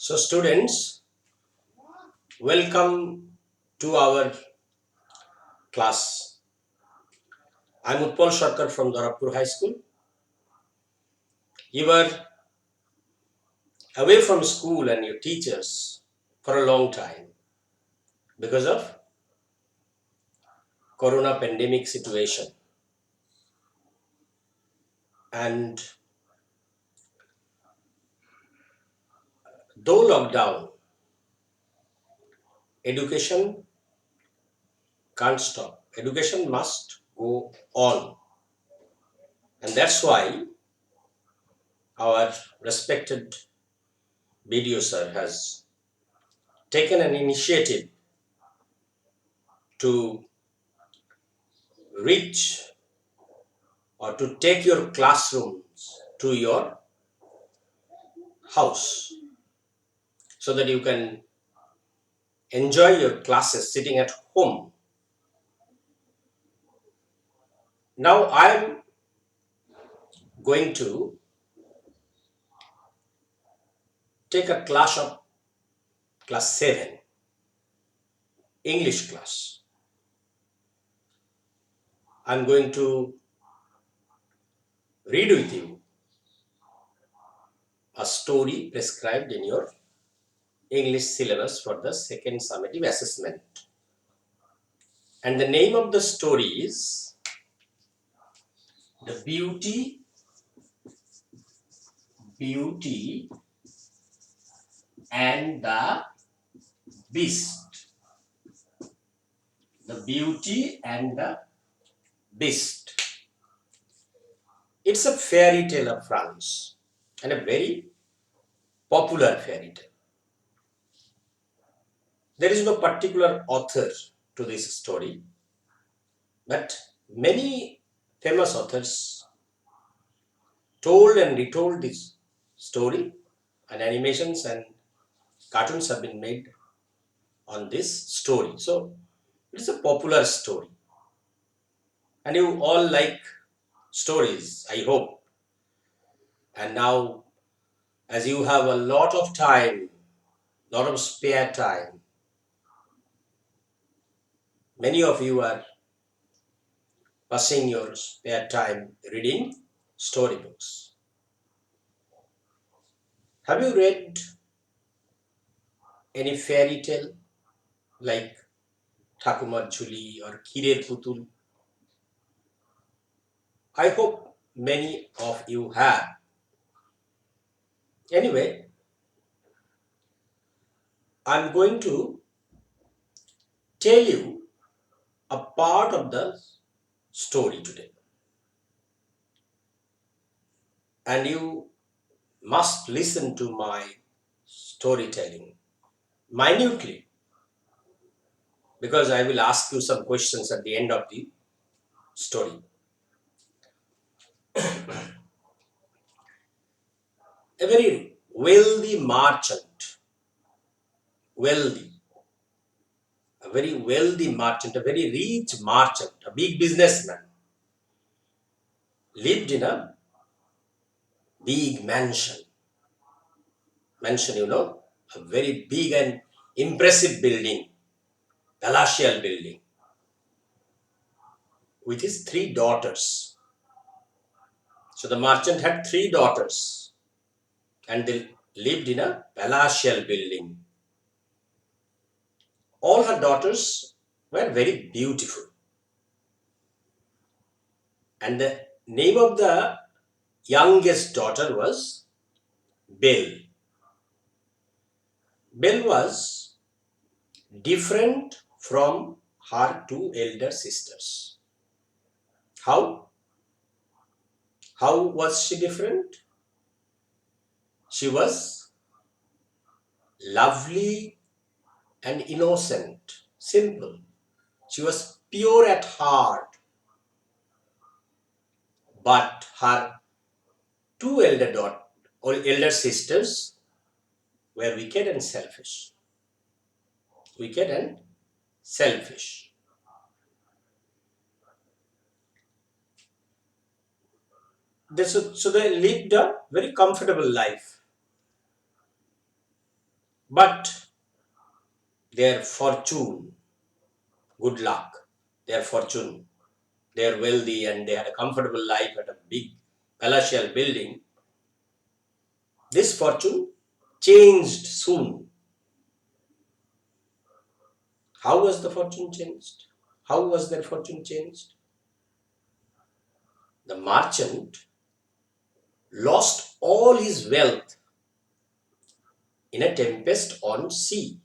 So students, welcome to our class. I'm Utpal Sharkar from Dorapur High School. You were away from school and your teachers for a long time because of corona pandemic situation. And though lockdown, education can't stop. Education must go on. And that's why our respected BDO sir has taken an initiative to reach or to take your classrooms to your house so that you can enjoy your classes sitting at home. Now I'm going to take a class of class 7 English class. I'm going to read with you a story prescribed in your English syllabus for the second summative assessment. And the name of the story is The Beauty and the Beast. The Beauty and the Beast. It's a fairy tale of France and a very popular fairy tale. There is no particular author to this story, but many famous authors told and retold this story, and animations and cartoons have been made on this story. So it's a popular story. And you all like stories, I hope. And now, as you have a lot of time, lot of spare time, many of you are passing your spare time reading storybooks. Have you read any fairy tale like Thakumar Jhuli or Kirer Putul? I hope many of you have. Anyway, I'm going to tell you a part of the story today. And you must listen to my storytelling minutely, because I will ask you some questions at the end of the story. A very wealthy merchant, wealthy, a very wealthy merchant, a very rich merchant, a big businessman, lived in a big mansion. Mansion, a very big and impressive building, palatial building, with his 3 daughters. So the merchant had 3 daughters, and they lived in a palatial building. All her daughters were very beautiful. And the name of the youngest daughter was Belle. Belle was different from her 2 elder sisters. How? How was she different? She was lovely and innocent, simple. She was pure at heart. But her 2 elder sisters were wicked and selfish. Wicked and selfish. So they lived a very comfortable life. But their fortune, good luck, their fortune, they are wealthy and they had a comfortable life at a big palatial building. This fortune changed soon. How was the fortune changed? How was their fortune changed? The merchant lost all his wealth in a tempest on sea.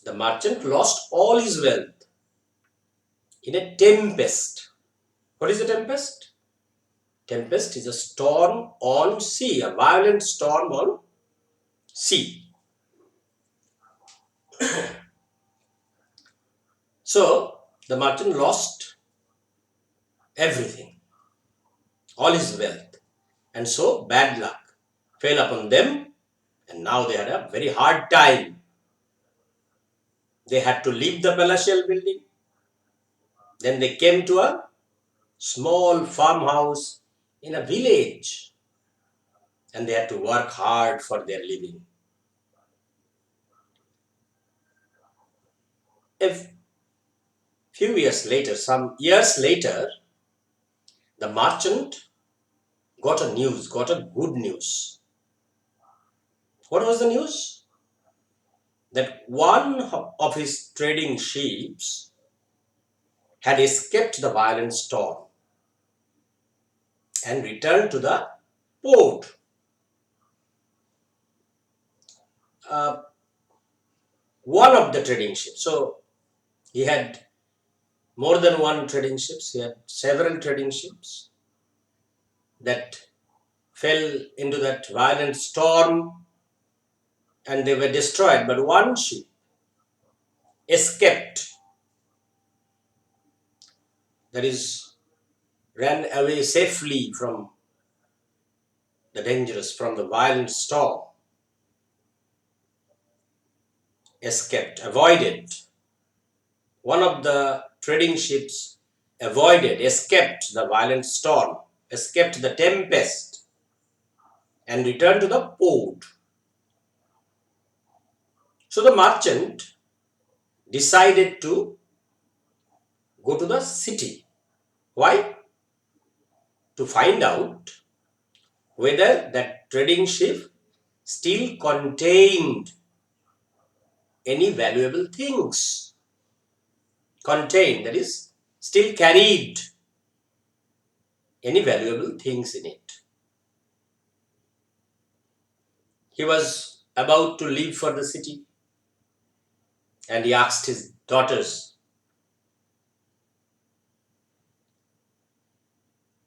The merchant lost all his wealth in a tempest. What is a tempest? Tempest is a storm on sea, a violent storm on sea. So the merchant lost everything, all his wealth. And so bad luck fell upon them, and now they had a very hard time. They had to leave the palatial building. Then they came to a small farmhouse in a village, and they had to work hard for their living. A few years later, some years later, the merchant got a good news. What was the news? That one of his trading ships had escaped the violent storm and returned to the port. Uh, one of the trading ships. So he had more than one trading ships. He had several trading ships that fell into that violent storm and they were destroyed. But one ship escaped, that is, ran away safely from from the violent storm, escaped, avoided. One of the trading ships escaped the violent storm, escaped the tempest, and returned to the port. So the merchant decided to go to the city. Why? To find out whether that trading ship still contained any valuable things. Contained, that is, still carried any valuable things in it. He was about to leave for the city and he asked his daughters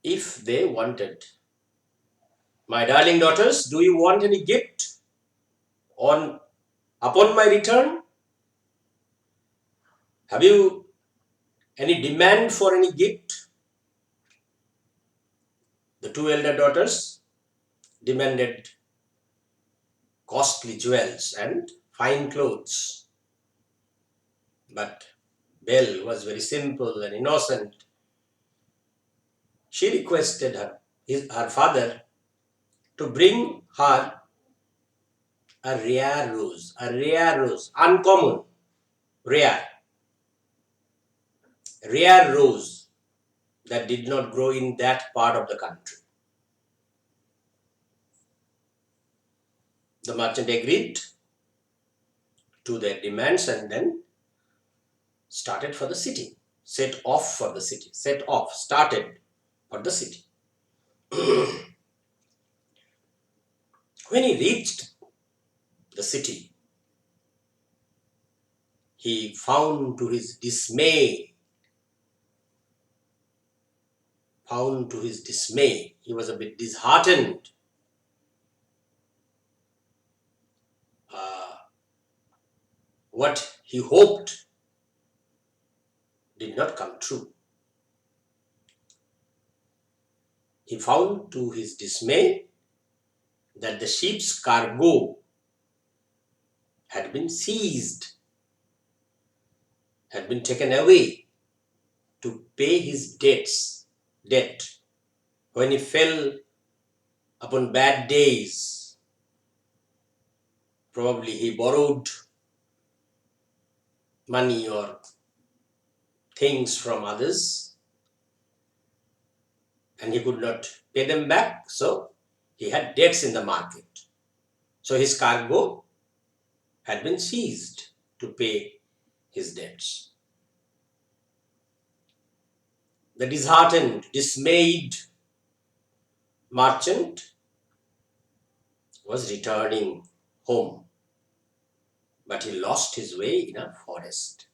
if they wanted. My darling daughters, do you want any gift upon my return? Have you any demand for any gift? The two elder daughters demanded costly jewels and fine clothes. But Belle was very simple and innocent. She requested her father to bring her a rare rose, uncommon, rare, rare rose that did not grow in that part of the country. The merchant agreed to their demands and then started for the city, started for the city. When he reached the city, he found to his dismay, he was a bit disheartened. What he hoped did not come true. He found to his dismay that the ship's cargo had been seized, had been taken away to pay his debt. When he fell upon bad days, Probably he borrowed money or things from others and he could not pay them back. So he had debts in the market. So his cargo had been seized to pay his debts. The disheartened, dismayed merchant was returning home, but he lost his way in a forest.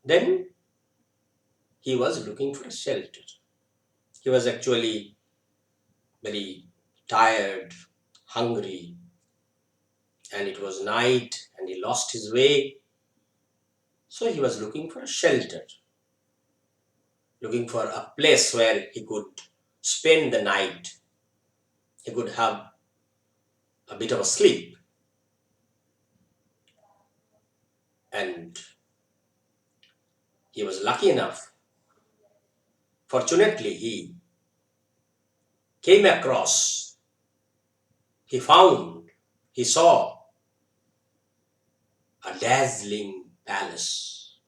Then he was looking for a shelter. He was actually very tired, hungry, and it was night and he lost his way. So he was looking for a shelter, looking for a place where he could spend the night. He could have a bit of a sleep. And he was lucky enough. Fortunately, he came across, he found, he saw a dazzling palace.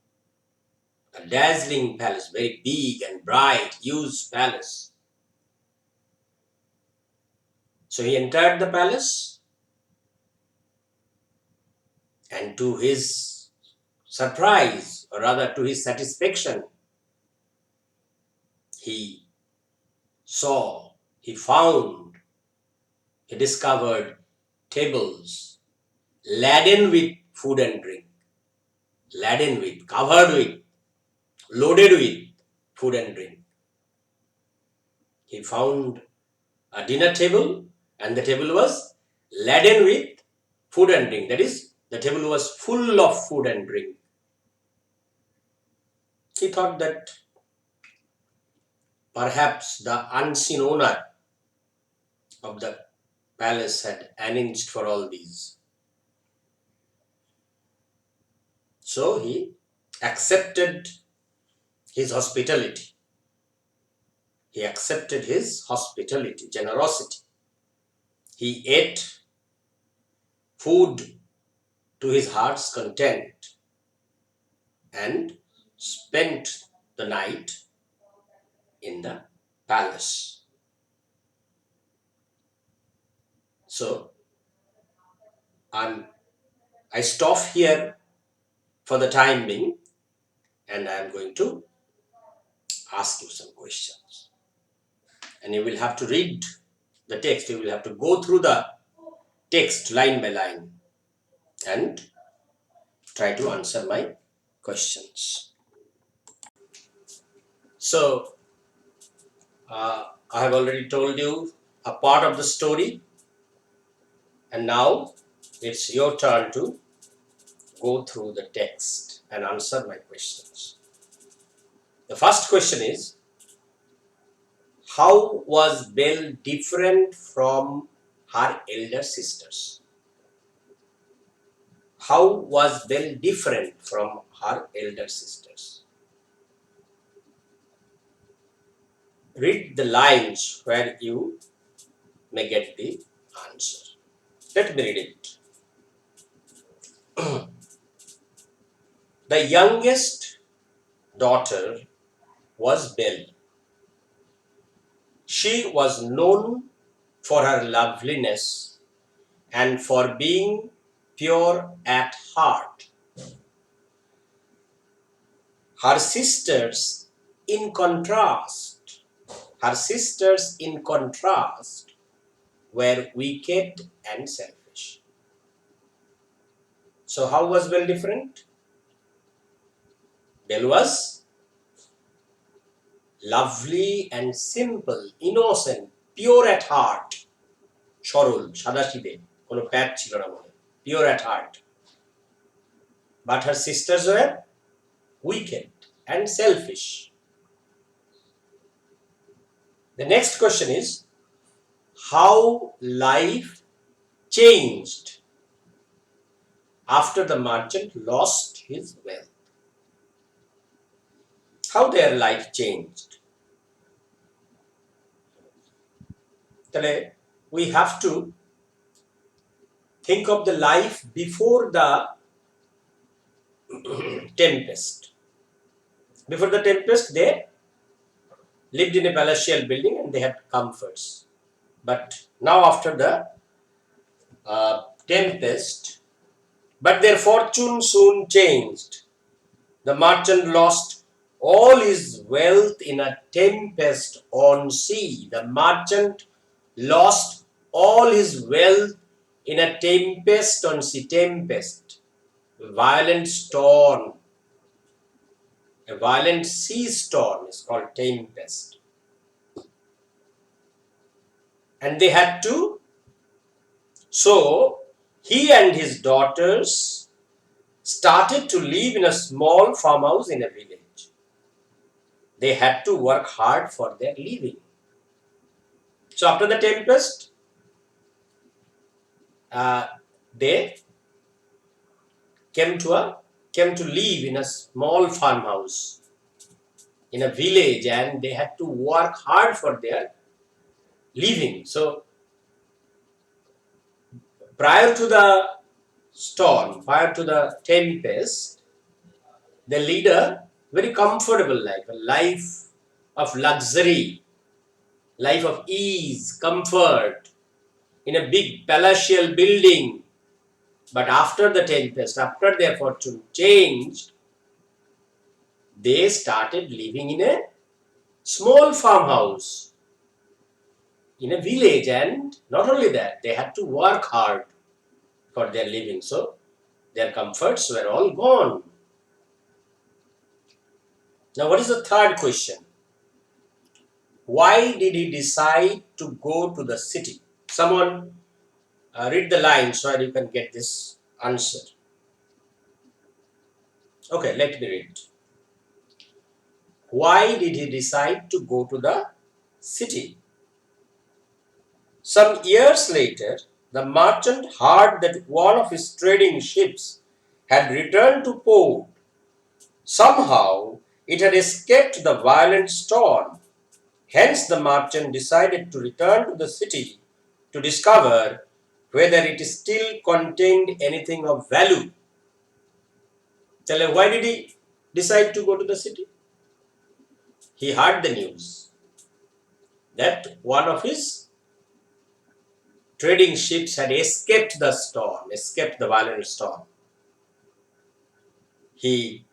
A dazzling palace, very big and bright, huge palace. So he entered the palace, and to his surprise, or rather to his satisfaction, he saw, he found, he discovered tables laden with food and drink, laden with, covered with, loaded with food and drink. He found a dinner table, and the table was laden with food and drink. That is, the table was full of food and drink. He thought that perhaps the unseen owner of the palace had arranged for all these. So he accepted his hospitality. He accepted his hospitality, generosity. He ate food to his heart's content and spent the night in the palace. So I stop here for the time being, and I am going to ask you some questions. And you will have to read the text. You will have to go through the text line by line and try to answer my questions. So, I have already told you a part of the story, and now it's your turn to go through the text and answer my questions. The first question is, how was Belle different from her elder sisters? How was Belle different from her elder sisters? Read the lines where you may get the answer. Let me read it. The youngest daughter was Belle. She was known for her loveliness and for being pure at heart. Her sisters, in contrast, were wicked and selfish. So how was Belle different? Belle was lovely and simple, innocent, pure at heart. সরল, সাদাসিধে, কোনো প্যাচ ছিল না মনে, pure at heart. But her sisters were wicked and selfish. The next question is, how life changed after the merchant lost his wealth? How their life changed? তাহলে we have to think of the life before the tempest. Before the tempest, they lived in a palatial building and they had comforts. But now, after the tempest, but their fortune soon changed. The merchant lost all his wealth in a tempest on sea. The merchant lost all his wealth in a tempest on sea. Tempest, violent storm, a violent sea storm is called tempest. And they had to, so he and his daughters started to live in a small farmhouse in a village. They had to work hard for their living. So after the tempest, they came to live in a small farmhouse in a village, and they had to work hard for their living. So prior to the storm, prior to the tempest, they lead a very comfortable life, a life of luxury, life of ease, comfort, in a big palatial building. But after the tempest, after their fortune changed, they started living in a small farmhouse in a village, and not only that, they had to work hard for their living. So their comforts were all gone. Now, what is the third question? Why did he decide to go to the city? Someone read the line so that you can get this answer. Okay, let me read. Why did he decide to go to the city? Some years later, the merchant heard that one of his trading ships had returned to port. Somehow, it had escaped the violent storm. Hence, the merchant decided to return to the city to discover whether it still contained anything of value. Tell me, why did he decide to go to the city? He heard the news that one of his trading ships had escaped the storm, escaped the violent storm. He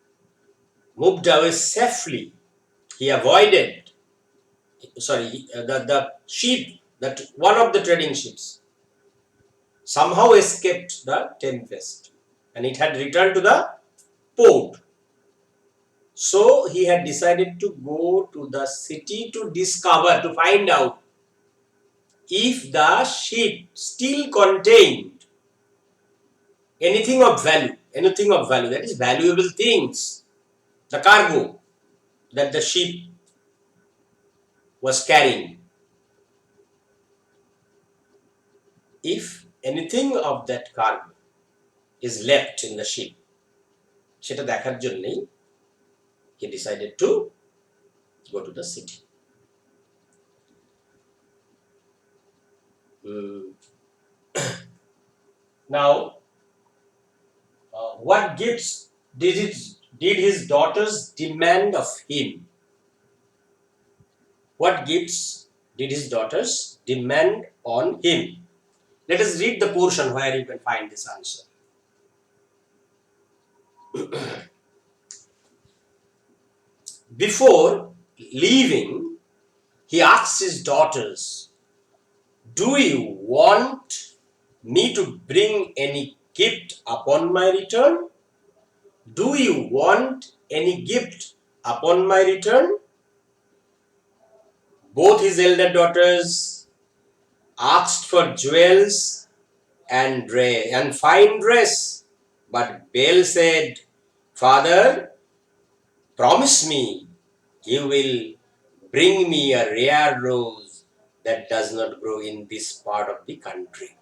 moved away safely. He avoided, the ship, that one of the trading ships somehow escaped the tempest and it had returned to the port. So he had decided to go to the city to discover, to find out if the ship still contained anything of value, that is valuable things, the cargo that the ship was carrying. If anything of that cargo is left in the ship, সেটা দেখার জন্যই he decided to go to the city. Now, what gifts did his daughters demand of him? What gifts did his daughters demand on him? Let us read the portion where you can find this answer. Before leaving, he asked his daughters, "Do you want me to bring any gift upon my return? Do you want any gift upon my return?" Both his elder daughters asked for jewels and fine dress, but Bel said, "Father, promise me you will bring me a rare rose that does not grow in this part of the country."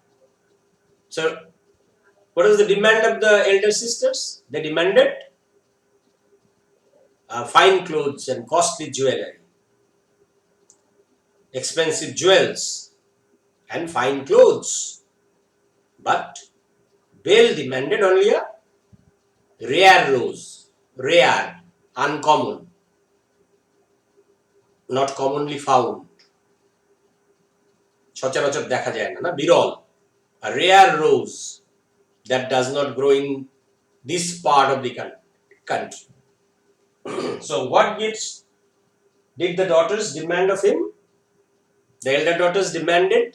So, what was the demand of the elder sisters? They demanded fine clothes and costly jewelry, expensive jewels and fine clothes. But Bel demanded only a rare rose, rare, uncommon, not commonly found. সচরাচর দেখা যায় না, না বিরল, a rare rose that does not grow in this part of the country. So what gifts did the daughters demand of him? The elder daughters demanded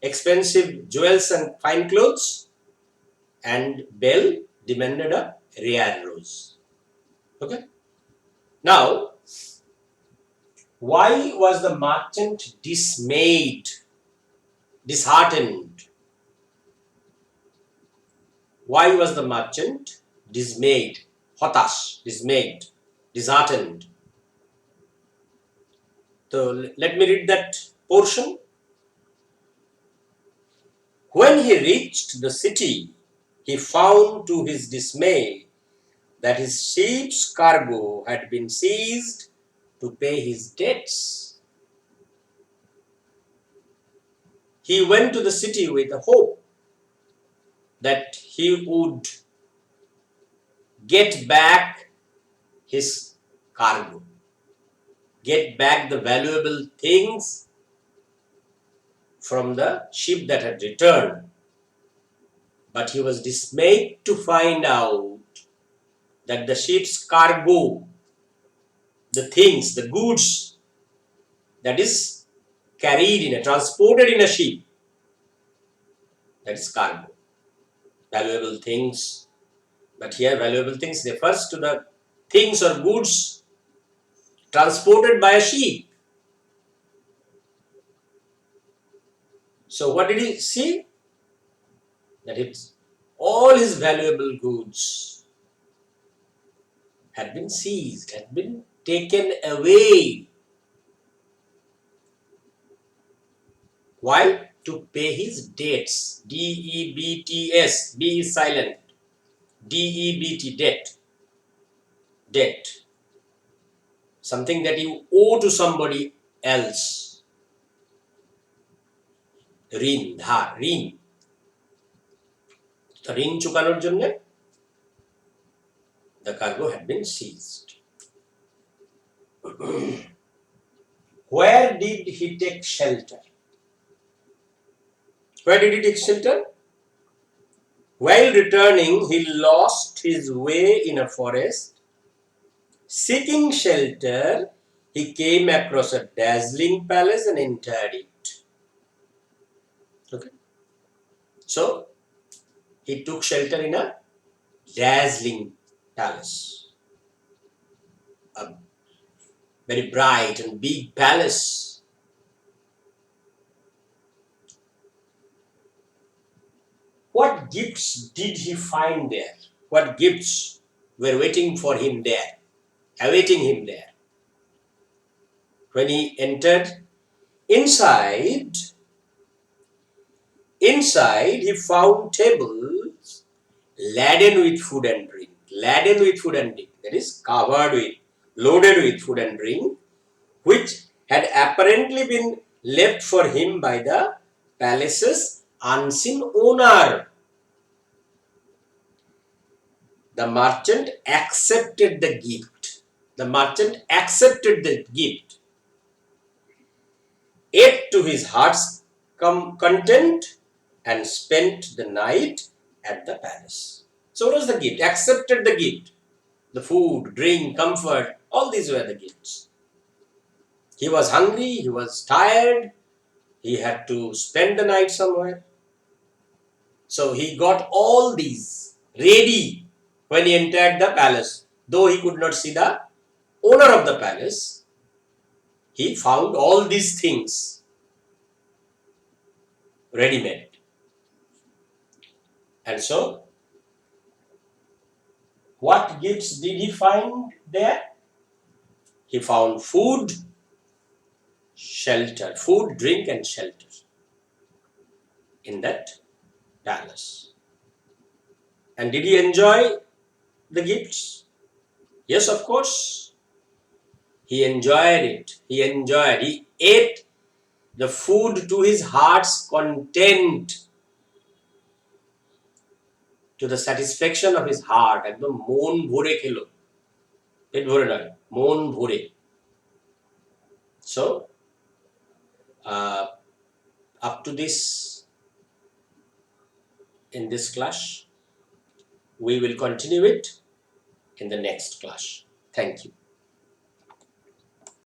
expensive jewels and fine clothes, and Bel demanded a rare rose. Okay. Now, why was the merchant dismayed, disheartened? Why was the merchant dismayed, hatash, dismayed, disheartened? So let me read that portion. When he reached the city, he found to his dismay that his ship's cargo had been seized to pay his debts. He went to the city with a hope that he would get back his cargo, get back the valuable things from the ship that had returned. But he was dismayed to find out that the ship's cargo, the things, the goods that is carried in a, transported in a ship, that is cargo, valuable things. But here valuable things refers to the things or goods transported by a ship. So what did he see? That it's all his valuable goods had been seized, had been taken away. Why? To pay his debts. D-E-B-T-S. B is silent. D-E-B-T, debt. Debt. Something that you owe to somebody else. ঋণ, ধার, ঋণ। তো ঋণ চুকানোর জন্য the cargo had been seized. Where did he take shelter? Where did he take shelter? While returning, he lost his way in a forest. Seeking shelter, he came across a dazzling palace and entered it. Okay. So, he took shelter in a dazzling palace. A very bright and big palace. What gifts did he find there? What gifts were waiting for him there, awaiting him there? When he entered inside, he found tables laden with food and drink. Laden with food and drink. That is covered with, loaded with food and drink, which had apparently been left for him by the palace's unseen owner. The merchant accepted the gift. The merchant accepted the gift, ate to his heart's content, and spent the night at the palace. So what was the gift? Accepted the gift. The food, drink, comfort, all these were the gifts. He was hungry, he was tired, he had to spend the night somewhere. So he got all these ready when he entered the palace. Though he could not see the owner of the palace, he found all these things ready-made. And so, what gifts did he find there? He found food, shelter, food, drink, and shelter in that palace. And did he enjoy the gifts? Yes, of course. He enjoyed it. He ate the food to his heart's content, to the satisfaction of his heart, একদম মন ভরে খেলো, পেট ভরে নয়, মন ভরে. So up to this, in this class, we will continue it in the next class. Thank you.